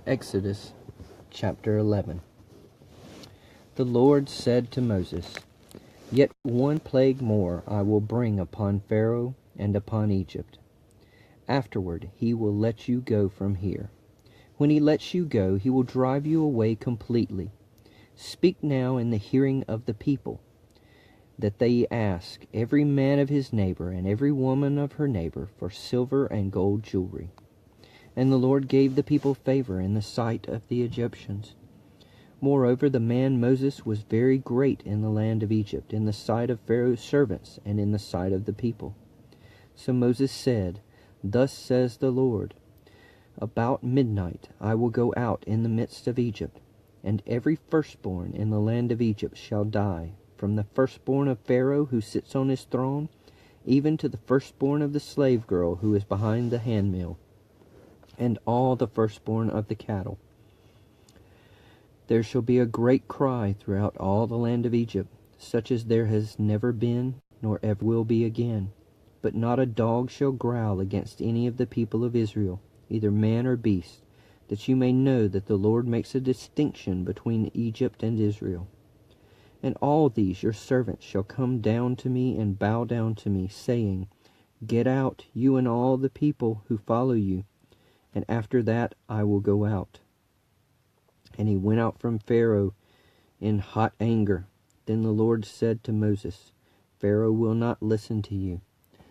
Exodus chapter 11. The Lord said to Moses, Yet one plague more I will bring upon Pharaoh and upon Egypt. Afterward he will let you go from here. When he lets you go, he will drive you away completely. Speak now in the hearing of the people, that they ask every man of his neighbor and every woman of her neighbor for silver and gold jewelry. And the Lord gave the people favor in the sight of the Egyptians. Moreover, the man Moses was very great in the land of Egypt, in the sight of Pharaoh's servants, and in the sight of the people. So Moses said, Thus says the Lord, About midnight I will go out in the midst of Egypt, and every firstborn in the land of Egypt shall die, from the firstborn of Pharaoh who sits on his throne, even to the firstborn of the slave girl who is behind the handmill, and all the firstborn of the cattle. There shall be a great cry throughout all the land of Egypt, such as there has never been, nor ever will be again. But not a dog shall growl against any of the people of Israel, either man or beast, that you may know that the Lord makes a distinction between Egypt and Israel. And all these your servants shall come down to me and bow down to me, saying, Get out, you and all the people who follow you, and after that I will go out. And he went out from Pharaoh in hot anger. Then the Lord said to Moses, Pharaoh will not listen to you,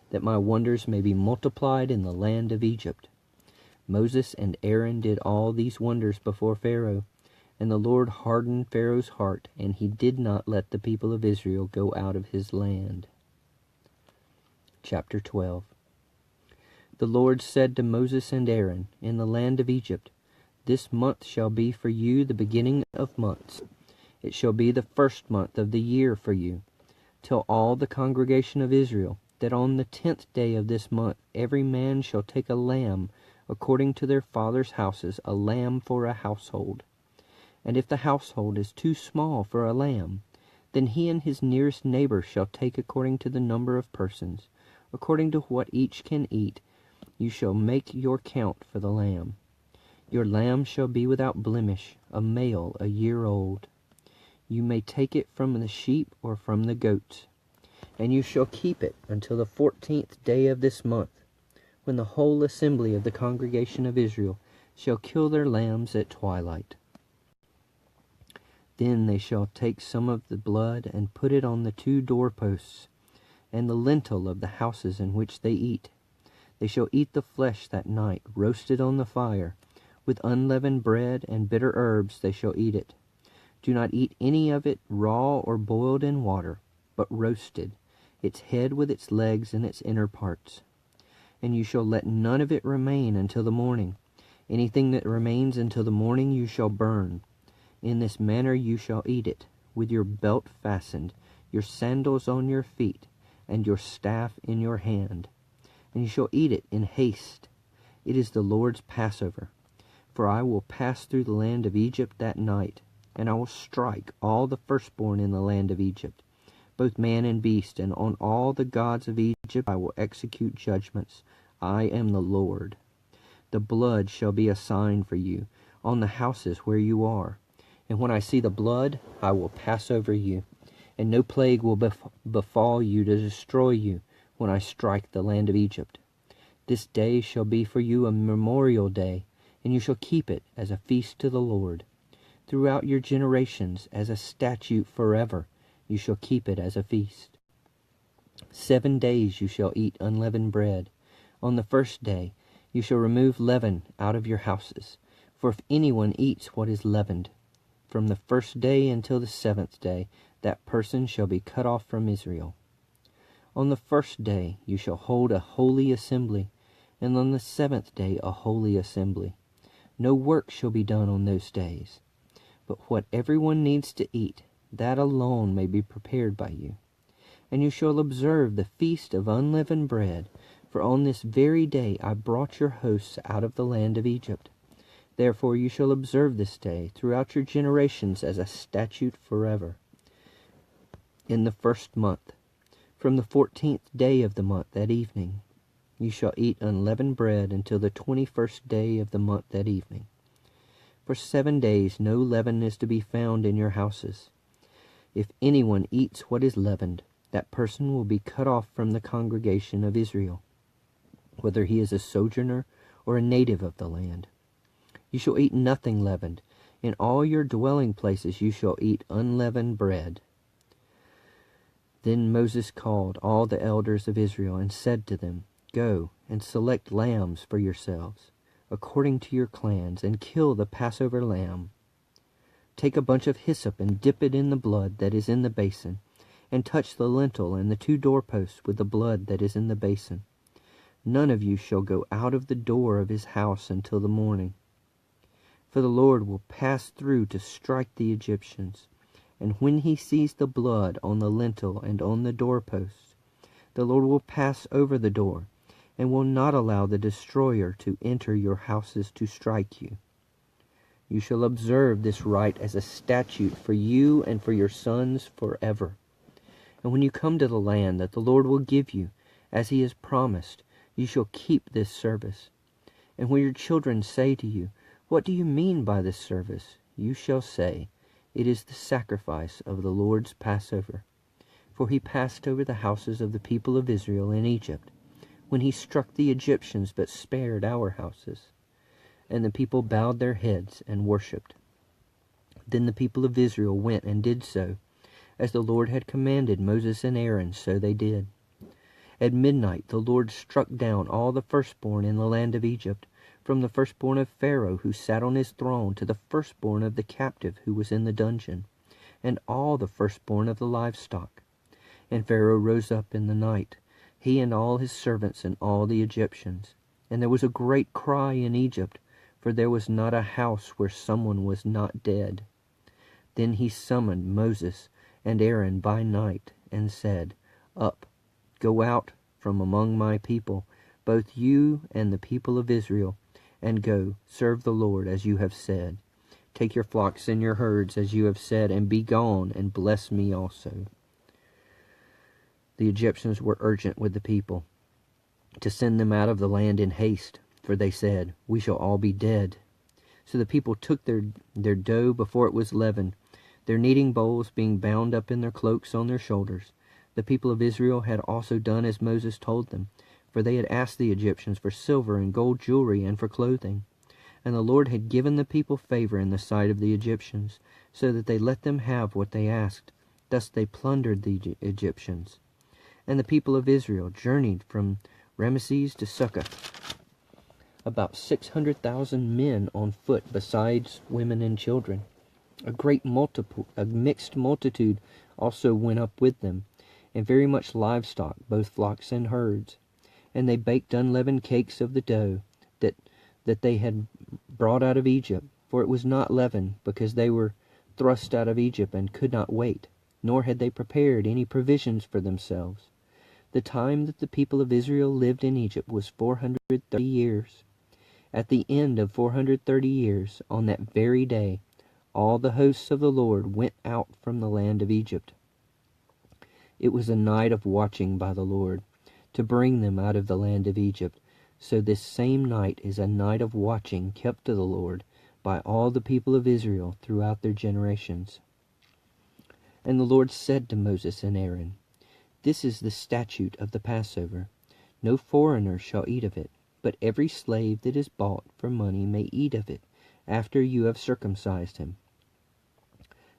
that my wonders may be multiplied in the land of Egypt. Moses and Aaron did all these wonders before Pharaoh, and the Lord hardened Pharaoh's heart, and he did not let the people of Israel go out of his land. Chapter 12. The Lord said to Moses and Aaron in the land of Egypt, This month shall be for you the beginning of months. It shall be the first month of the year for you. Tell all the congregation of Israel that on the 10th day of this month every man shall take a lamb according to their fathers' houses, a lamb for a household. And if the household is too small for a lamb, then he and his nearest neighbor shall take according to the number of persons, according to what each can eat. You shall make your count for the lamb. Your lamb shall be without blemish, a male, a year old. You may take it from the sheep or from the goats, and you shall keep it until the 14th day of this month, when the whole assembly of the congregation of Israel shall kill their lambs at twilight. Then they shall take some of the blood and put it on the 2 doorposts and the lintel of the houses in which they eat. They shall eat the flesh that night, roasted on the fire. With unleavened bread and bitter herbs they shall eat it. Do not eat any of it raw or boiled in water, but roasted, its head with its legs and its inner parts. And you shall let none of it remain until the morning. Anything that remains until the morning you shall burn. In this manner you shall eat it, with your belt fastened, your sandals on your feet, and your staff in your hand. And you shall eat it in haste. It is the Lord's Passover. For I will pass through the land of Egypt that night, and I will strike all the firstborn in the land of Egypt, both man and beast, and on all the gods of Egypt I will execute judgments. I am the Lord. The blood shall be a sign for you on the houses where you are. And when I see the blood, I will pass over you, and no plague will befall you to destroy you when I strike the land of Egypt. This day shall be for you a memorial day, and you shall keep it as a feast to the Lord. Throughout your generations, as a statute forever, you shall keep it as a feast. 7 days you shall eat unleavened bread. On the first day you shall remove leaven out of your houses. For if anyone eats what is leavened, from the first day until the 7th day, that person shall be cut off from Israel. On the first day you shall hold a holy assembly, and on the 7th day a holy assembly. No work shall be done on those days, but what everyone needs to eat, that alone may be prepared by you. And you shall observe the feast of unleavened bread, for on this very day I brought your hosts out of the land of Egypt. Therefore you shall observe this day throughout your generations as a statute forever. In the first month, from the 14th day of the month at evening, you shall eat unleavened bread until the 21st day of the month at evening. For 7 days no leaven is to be found in your houses. If anyone eats what is leavened, that person will be cut off from the congregation of Israel, whether he is a sojourner or a native of the land. You shall eat nothing leavened. In all your dwelling places you shall eat unleavened bread. Then Moses called all the elders of Israel and said to them, Go and select lambs for yourselves, according to your clans, and kill the Passover lamb. Take a bunch of hyssop and dip it in the blood that is in the basin, and touch the lintel and the 2 doorposts with the blood that is in the basin. None of you shall go out of the door of his house until the morning. For the Lord will pass through to strike the Egyptians, and when he sees the blood on the lintel and on the doorposts, the Lord will pass over the door, and will not allow the destroyer to enter your houses to strike you. You shall observe this rite as a statute for you and for your sons forever. And when you come to the land that the Lord will give you, as he has promised, you shall keep this service. And when your children say to you, What do you mean by this service? You shall say, It is the sacrifice of the Lord's Passover. For he passed over the houses of the people of Israel in Egypt, when he struck the Egyptians but spared our houses. And the people bowed their heads and worshipped. Then the people of Israel went and did so. As the Lord had commanded Moses and Aaron, so they did. At midnight the Lord struck down all the firstborn in the land of Egypt, from the firstborn of Pharaoh who sat on his throne to the firstborn of the captive who was in the dungeon, and all the firstborn of the livestock. And Pharaoh rose up in the night, he and all his servants and all the Egyptians. And there was a great cry in Egypt, for there was not a house where someone was not dead. Then he summoned Moses and Aaron by night, and said, Up, go out from among my people, both you and the people of Israel, and go, serve the Lord as you have said. Take your flocks and your herds as you have said, and be gone, and bless me also. The Egyptians were urgent with the people to send them out of the land in haste, for they said, We shall all be dead. So the people took their dough before it was leavened, their kneading bowls being bound up in their cloaks on their shoulders. The people of Israel had also done as Moses told them, for they had asked the Egyptians for silver and gold jewelry and for clothing. And the Lord had given the people favor in the sight of the Egyptians, so that they let them have what they asked. Thus they plundered the Egyptians. And the people of Israel journeyed from Ramesses to Succoth, about 600,000 men on foot, besides women and children. A mixed multitude also went up with them, and very much livestock, both flocks and herds. And they baked unleavened cakes of the dough that they had brought out of Egypt, for it was not leavened, because they were thrust out of Egypt and could not wait, nor had they prepared any provisions for themselves. The time that the people of Israel lived in Egypt was 430 years. At the end of 430 years, on that very day, all the hosts of the Lord went out from the land of Egypt. It was a night of watching by the Lord, to bring them out of the land of Egypt. So this same night is a night of watching kept to the Lord by all the people of Israel throughout their generations. And the Lord said to Moses and Aaron, This is the statute of the Passover. No foreigner shall eat of it, but every slave that is bought for money may eat of it, after you have circumcised him.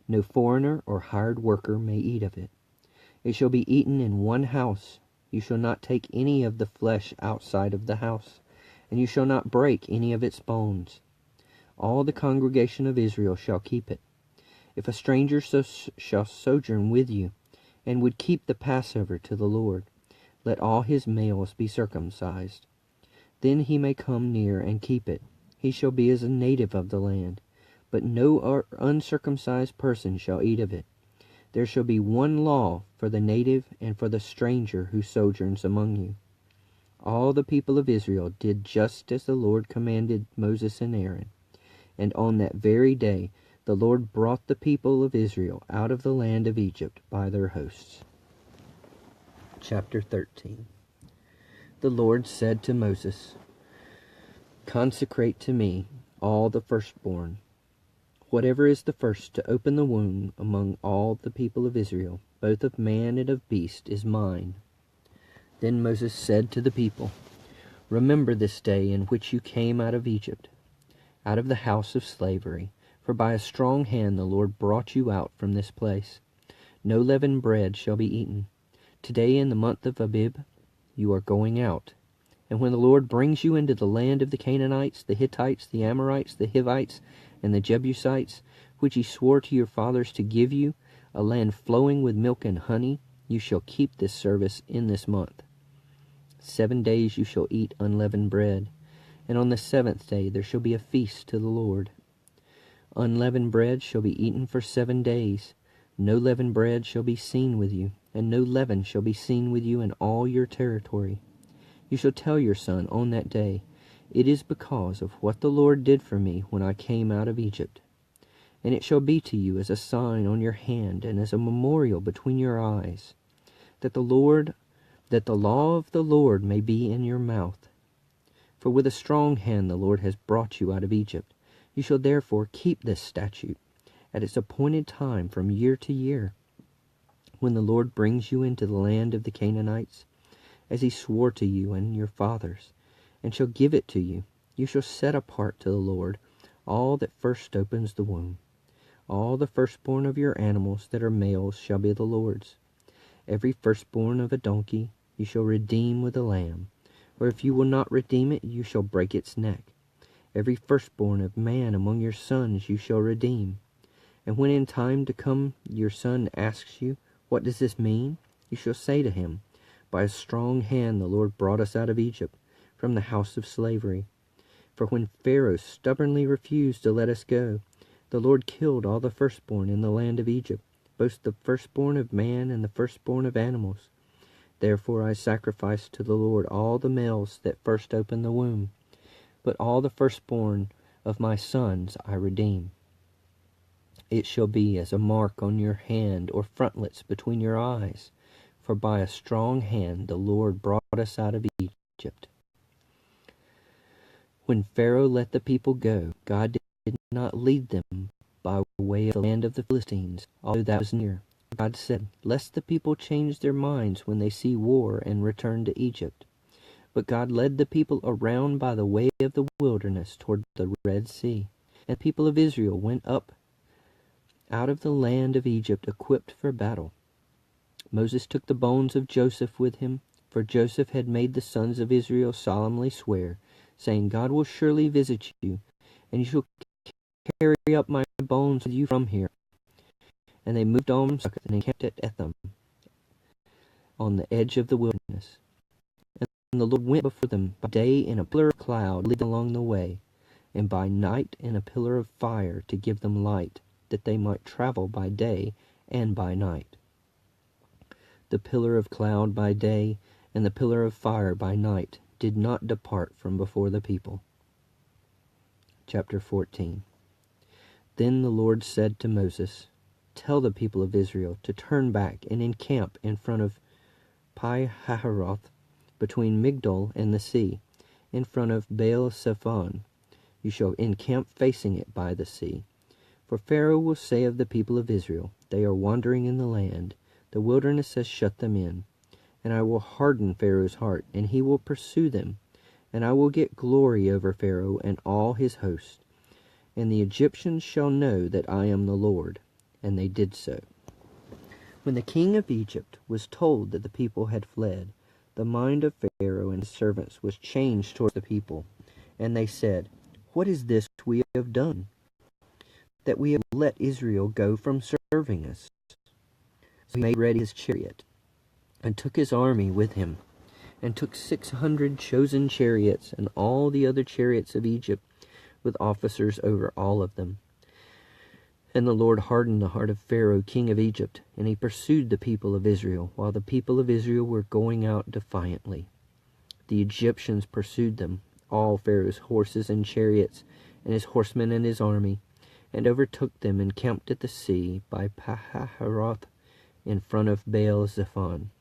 No foreigner or hired worker may eat of it. It shall be eaten in one house. You shall not take any of the flesh outside of the house, and you shall not break any of its bones. All the congregation of Israel shall keep it. If a stranger shall sojourn with you, and would keep the Passover to the Lord, let all his males be circumcised. Then he may come near and keep it. He shall be as a native of the land, but no uncircumcised person shall eat of it. There shall be one law for the native and for the stranger who sojourns among you. All the people of Israel did just as the Lord commanded Moses and Aaron. And on that very day the Lord brought the people of Israel out of the land of Egypt by their hosts. Chapter 13. The Lord said to Moses, Consecrate to me all the firstborn, Whatever is the first to open the womb among all the people of Israel, both of man and of beast, is mine." Then Moses said to the people, "Remember this day in which you came out of Egypt, out of the house of slavery, for by a strong hand the Lord brought you out from this place. No leavened bread shall be eaten. Today in the month of Abib you are going out. And when the Lord brings you into the land of the Canaanites, the Hittites, the Amorites, the Hivites, and the Jebusites, which he swore to your fathers to give you, a land flowing with milk and honey, you shall keep this service in this month. 7 days you shall eat unleavened bread, and on the 7th day there shall be a feast to the Lord. Unleavened bread shall be eaten for 7 days. No leavened bread shall be seen with you, and no leaven shall be seen with you in all your territory. You shall tell your son on that day, 'It is because of what the Lord did for me when I came out of Egypt.' And it shall be to you as a sign on your hand and as a memorial between your eyes, that the law of the Lord may be in your mouth. For with a strong hand the Lord has brought you out of Egypt. You shall therefore keep this statute at its appointed time from year to year, when the Lord brings you into the land of the Canaanites, as he swore to you and your fathers, and shall give it to you. You shall set apart to the Lord all that first opens the womb. All the firstborn of your animals that are males shall be the Lord's. Every firstborn of a donkey you shall redeem with a lamb, or if you will not redeem it, you shall break its neck. Every firstborn of man among your sons you shall redeem. And when in time to come your son asks you, 'What does this mean?' you shall say to him, 'By a strong hand the Lord brought us out of Egypt, from the house of slavery. For when Pharaoh stubbornly refused to let us go, the Lord killed all the firstborn in the land of Egypt, both the firstborn of man and the firstborn of animals. Therefore I sacrificed to the Lord all the males that first opened the womb, but all the firstborn of my sons I redeem. It shall be as a mark on your hand or frontlets between your eyes, for by a strong hand the Lord brought us out of Egypt." When Pharaoh let the people go, God did not lead them by way of the land of the Philistines, although that was near. God said, "Lest the people change their minds when they see war and return to Egypt." But God led the people around by the way of the wilderness toward the Red Sea. And the people of Israel went up out of the land of Egypt equipped for battle. Moses took the bones of Joseph with him, for Joseph had made the sons of Israel solemnly swear, saying, "God will surely visit you, and you shall carry up my bones with you from here." And they moved on from Succoth and encamped at Etham, on the edge of the wilderness. And the Lord went before them by day in a pillar of cloud leading along the way, and by night in a pillar of fire to give them light, that they might travel by day and by night. The pillar of cloud by day and the pillar of fire by night did not depart from before the people. Chapter 14. Then the Lord said to Moses, "Tell the people of Israel to turn back and encamp in front of Pi-hahiroth, between Migdol and the sea, in front of Baal-zephon. You shall encamp facing it by the sea. For Pharaoh will say of the people of Israel, 'They are wandering in the land. The wilderness has shut them in.' And I will harden Pharaoh's heart, and he will pursue them. And I will get glory over Pharaoh and all his host. And the Egyptians shall know that I am the Lord." And they did so. When the king of Egypt was told that the people had fled, the mind of Pharaoh and his servants was changed toward the people. And they said, "What is this we have done, that we have let Israel go from serving us?" So he made ready his chariot, and took his army with him, and took 600 chosen chariots, and all the other chariots of Egypt, with officers over all of them. And the Lord hardened the heart of Pharaoh king of Egypt, and he pursued the people of Israel, while the people of Israel were going out defiantly. The Egyptians pursued them, all Pharaoh's horses and chariots, and his horsemen and his army, and overtook them and camped at the sea by Pi-hahiroth in front of Baal-zephon.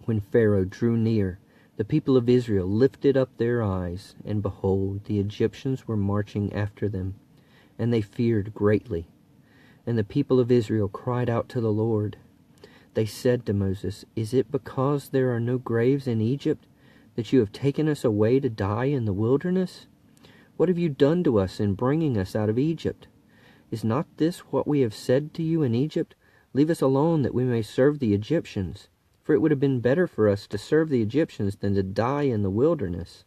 When Pharaoh drew near, the people of Israel lifted up their eyes, and behold, the Egyptians were marching after them. and they feared greatly. And the people of Israel cried out to the Lord. They said to Moses, "Is it because there are no graves in Egypt that you have taken us away to die in the wilderness? What have you done to us in bringing us out of Egypt? Is not this what we have said to you in Egypt? Leave us alone that we may serve the Egyptians. For it would have been better for us to serve the Egyptians than to die in the wilderness."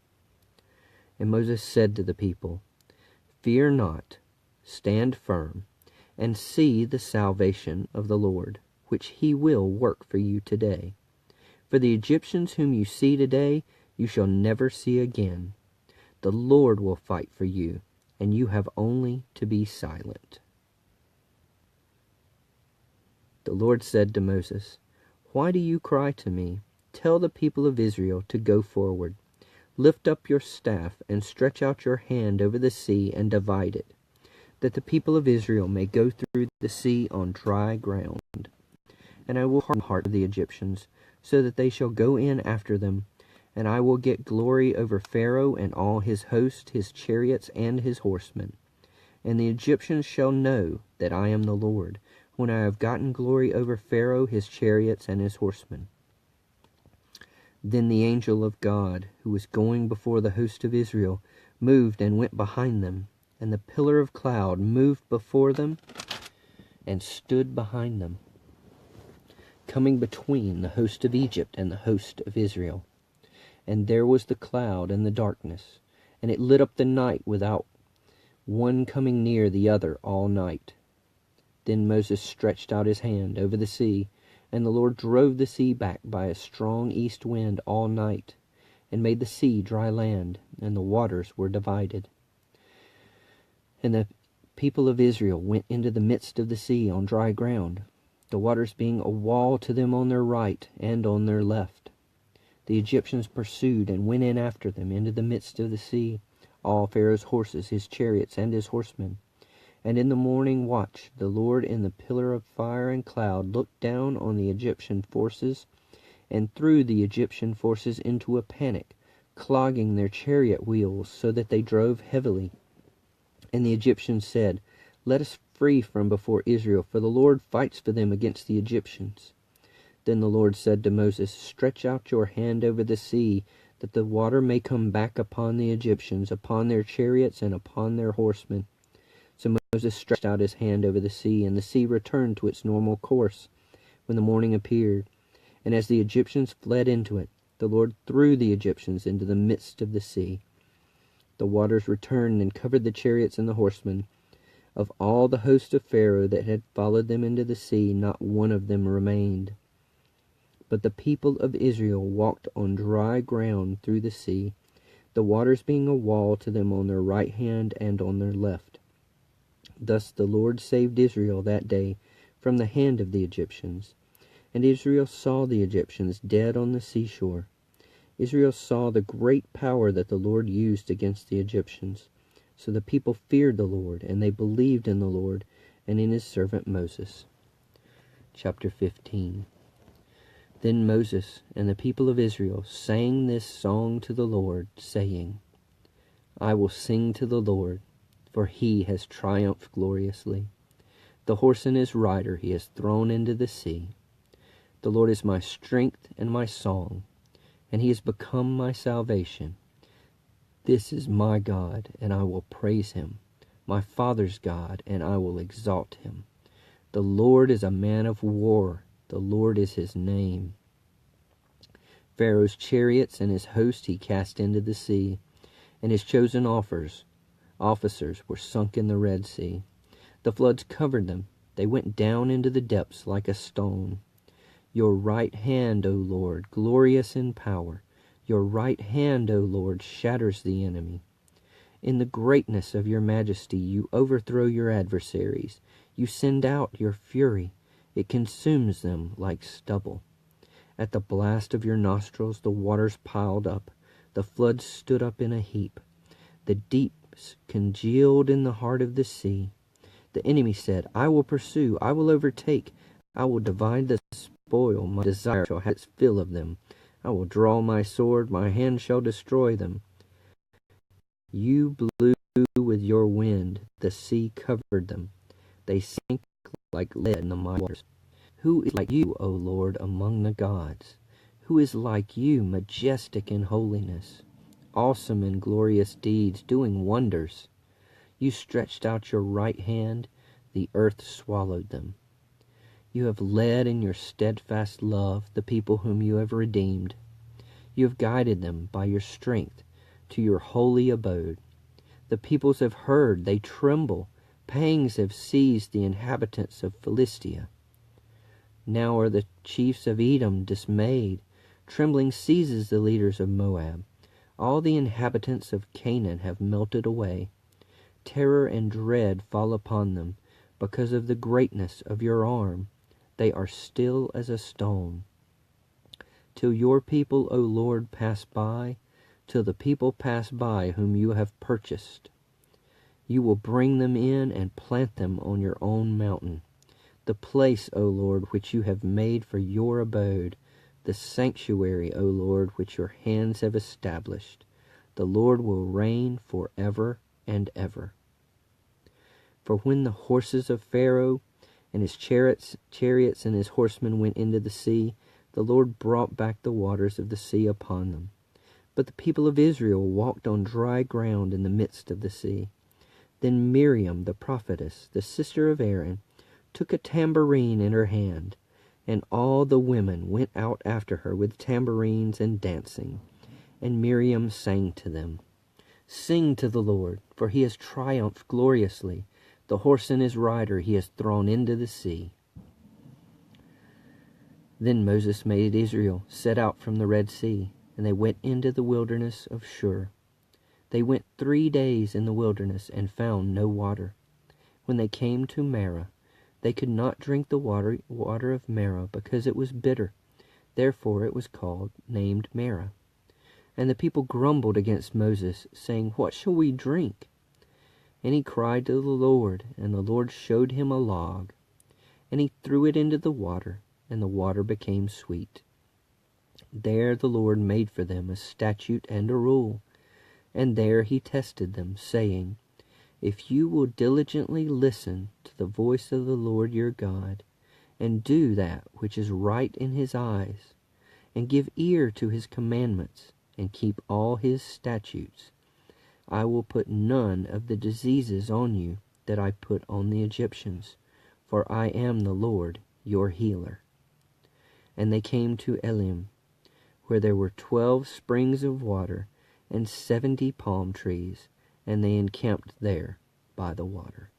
And Moses said to the people, "Fear not, stand firm, and see the salvation of the Lord, which he will work for you today. For the Egyptians whom you see today, you shall never see again. The Lord will fight for you, and you have only to be silent." The Lord said to Moses, "Why do you cry to me? Tell the people of Israel to go forward. Lift up your staff and stretch out your hand over the sea and divide it, that the people of Israel may go through the sea on dry ground. And I will harden the heart of the Egyptians, so that they shall go in after them, and I will get glory over Pharaoh and all his host, his chariots, and his horsemen. And the Egyptians shall know that I am the Lord, when I have gotten glory over Pharaoh, his chariots, and his horsemen." Then the angel of God, who was going before the host of Israel, moved and went behind them, and the pillar of cloud moved before them and stood behind them, coming between the host of Egypt and the host of Israel. And there was the cloud and the darkness, and it lit up the night without one coming near the other all night. Then Moses stretched out his hand over the sea, and the Lord drove the sea back by a strong east wind all night, and made the sea dry land, and the waters were divided. And the people of Israel went into the midst of the sea on dry ground, the waters being a wall to them on their right and on their left. The Egyptians pursued and went in after them into the midst of the sea, all Pharaoh's horses, his chariots, and his horsemen. And in the morning watch the Lord in the pillar of fire and cloud looked down on the Egyptian forces, and threw the Egyptian forces into a panic, clogging their chariot wheels, so that they drove heavily. And the Egyptians said, "Let us flee from before Israel, for the Lord fights for them against the Egyptians." Then the Lord said to Moses, "Stretch out your hand over the sea, that the water may come back upon the Egyptians, upon their chariots, and upon their horsemen." So Moses stretched out his hand over the sea, and the sea returned to its normal course when the morning appeared. And as the Egyptians fled into it, the Lord threw the Egyptians into the midst of the sea. The waters returned and covered the chariots and the horsemen. Of all the host of Pharaoh that had followed them into the sea, not one of them remained. But the people of Israel walked on dry ground through the sea, the waters being a wall to them on their right hand and on their left. Thus the Lord saved Israel that day from the hand of the Egyptians. And Israel saw the Egyptians dead on the seashore. Israel saw the great power that the Lord used against the Egyptians. So the people feared the Lord, and they believed in the Lord and in his servant Moses. Chapter 15. Then Moses and the people of Israel sang this song to the Lord, saying, "I will sing to the Lord, for he has triumphed gloriously. The horse and his rider he has thrown into the sea. The Lord is my strength and my song, and he has become my salvation. This is my God, and I will praise him, my father's God, and I will exalt him. The Lord is a man of war, the Lord is his name. Pharaoh's chariots and his host he cast into the sea, and his chosen officers were sunk in the Red Sea. The floods covered them, they went down into the depths like a stone. Your right hand, O Lord, glorious in power, your right hand, O Lord, shatters the enemy. In the greatness of your majesty you overthrow your adversaries. You send out your fury, it consumes them like stubble. At the blast of your nostrils the waters piled up, the floods stood up in a heap. The deeps congealed in the heart of the sea. The enemy said, I will pursue, I will overtake, I will divide the spoil, my desire shall have its fill of them. I will draw my sword, my hand shall destroy them. You blew with your wind, the sea covered them. They sank like lead in the mighty waters. Who is like you, O Lord, among the gods? Who is like you, majestic in holiness, awesome in glorious deeds, doing wonders? You stretched out your right hand, the earth swallowed them. You have led in your steadfast love the people whom you have redeemed. You have guided them by your strength to your holy abode. The peoples have heard, they tremble. Pangs have seized the inhabitants of Philistia. Now are the chiefs of Edom dismayed. Trembling seizes the leaders of Moab. All the inhabitants of Canaan have melted away. Terror and dread fall upon them because of the greatness of your arm. They are still as a stone. Till your people, O Lord, pass by, till the people pass by whom you have purchased. You will bring them in and plant them on your own mountain, the place, O Lord, which you have made for your abode, the sanctuary, O Lord, which your hands have established. The Lord will reign forever and ever. For when the horses of Pharaoh and his chariots and his horsemen went into the sea, the Lord brought back the waters of the sea upon them. But the people of Israel walked on dry ground in the midst of the sea. Then Miriam the prophetess, the sister of Aaron, took a tambourine in her hand, and all the women went out after her with tambourines and dancing. And Miriam sang to them, "Sing to the Lord, for he has triumphed gloriously. The horse and his rider he has thrown into the sea." Then Moses made Israel set out from the Red Sea, and they went into the wilderness of Shur. They went 3 days in the wilderness and found no water. When they came to Marah, they could not drink the water of Marah because it was bitter. Therefore it was named Marah. And the people grumbled against Moses, saying, "What shall we drink?" And he cried to the Lord, and the Lord showed him a log. And he threw it into the water, and the water became sweet. There the Lord made for them a statute and a rule. And there he tested them, saying, "If you will diligently listen to the voice of the Lord your God, and do that which is right in his eyes, and give ear to his commandments, and keep all his statutes, I will put none of the diseases on you that I put on the Egyptians, for I am the Lord your healer." And they came to Elim, where there were 12 springs of water and 70 palm trees, and they encamped there by the water.